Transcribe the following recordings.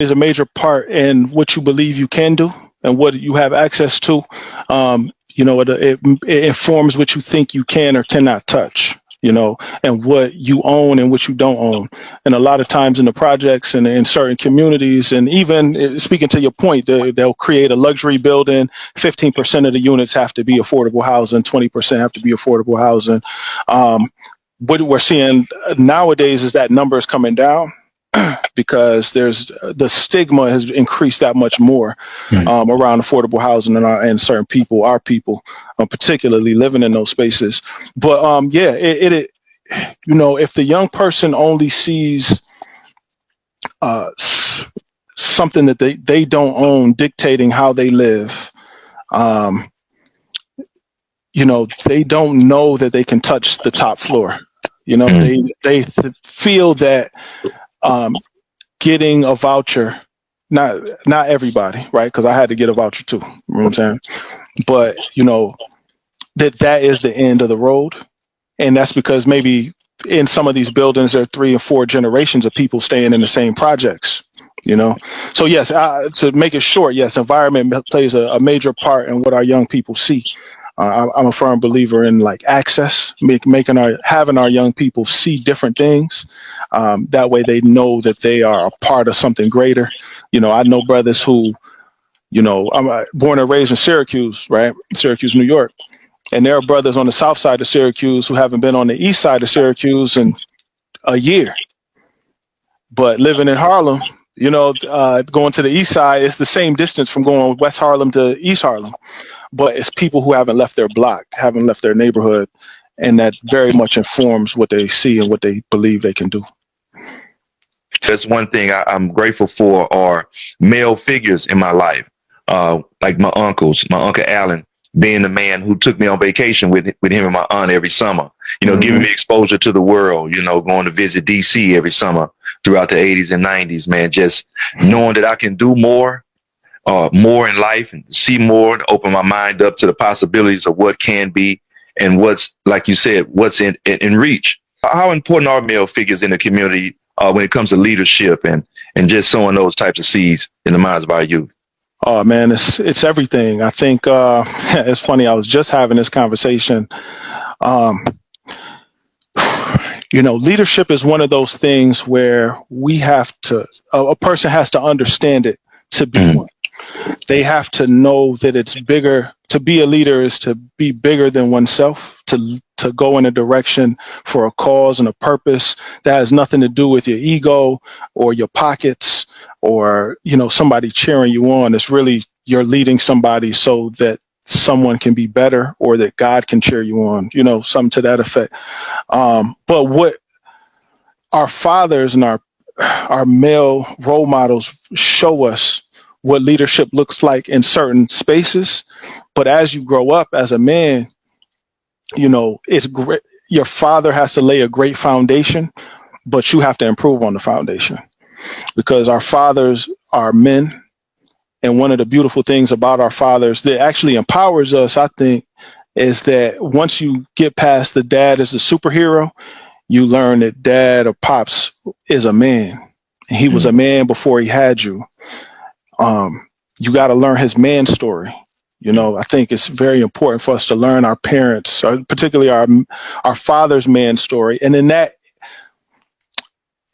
is a major part in what you believe you can do and what you have access to. It informs what you think you can or cannot touch, and what you own and what you don't own. And a lot of times in the projects and in certain communities, and even speaking to your point, they'll create a luxury building. 15% of the units have to be affordable housing, 20% have to be affordable housing. What we're seeing nowadays is that number is coming down because the stigma has increased that much more around affordable housing and certain people, our people, particularly living in those spaces. But if the young person only sees something that they don't own dictating how they live, they don't know that they can touch the top floor. They feel that getting a voucher, not everybody, right? Because I had to get a voucher too. You know what I'm saying? But that is the end of the road, and that's because maybe in some of these buildings there are 3 or 4 generations of people staying in the same projects. So yes, to make it short, yes, environment plays a major part in what our young people see. I'm a firm believer in access, having our young people see different things. That way they know that they are a part of something greater. I know brothers who, I'm born and raised in Syracuse, right? Syracuse, New York. And there are brothers on the south side of Syracuse who haven't been on the east side of Syracuse in a year. But living in Harlem, going to the east side, it's the same distance from going West Harlem to East Harlem. But it's people who haven't left their block, haven't left their neighborhood, and that very much informs what they see and what they believe they can do. That's one thing I'm grateful for are male figures in my life, like my uncles, my Uncle Allen, being the man who took me on vacation with him and my aunt every summer, giving me exposure to the world, going to visit DC every summer throughout the 80s and 90s, man, just knowing that I can do more in life and see more, to open my mind up to the possibilities of what can be and what's, like you said, what's in reach. How important are male figures in the community when it comes to leadership and just sowing those types of seeds in the minds of our youth? Oh man, it's everything. I think it's funny. I was just having this conversation. Leadership is one of those things where we have to. A person has to understand it to be one. They have to know that it's bigger. To be a leader is to be bigger than oneself, to go in a direction for a cause and a purpose that has nothing to do with your ego or your pockets or, somebody cheering you on. It's really you're leading somebody so that someone can be better or that God can cheer you on, something to that effect. But what our fathers and our male role models show us what leadership looks like in certain spaces. But as you grow up as a man, it's great. Your father has to lay a great foundation, but you have to improve on the foundation because our fathers are men. And one of the beautiful things about our fathers that actually empowers us, I think, is that once you get past the dad as the superhero, you learn that dad or pops is a man. And he was a man before he had you. You got to learn his man story. I think it's very important for us to learn our parents, particularly our father's man story. And in that,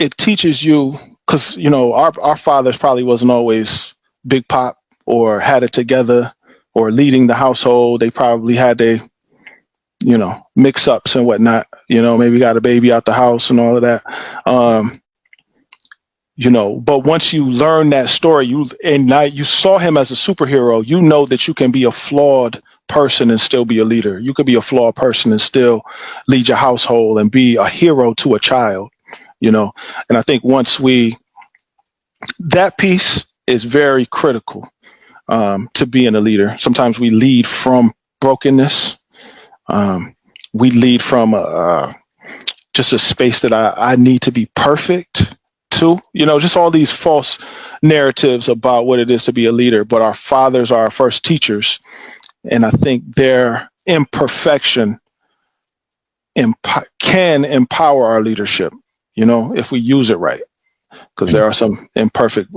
it teaches you, because, our fathers probably wasn't always Big Pop or had it together or leading the household. They probably had their, mix ups and whatnot, maybe got a baby out the house and all of that. But once you learn that story, now you saw him as a superhero, that you can be a flawed person and still be a leader. You could be a flawed person and still lead your household and be a hero to a child, and I think that piece is very critical to being a leader. Sometimes we lead from brokenness. We lead from just a space that I need to be perfect too, just all these false narratives about what it is to be a leader. But our fathers are our first teachers. And I think their imperfection can empower our leadership, if we use it right. Because there are some imperfect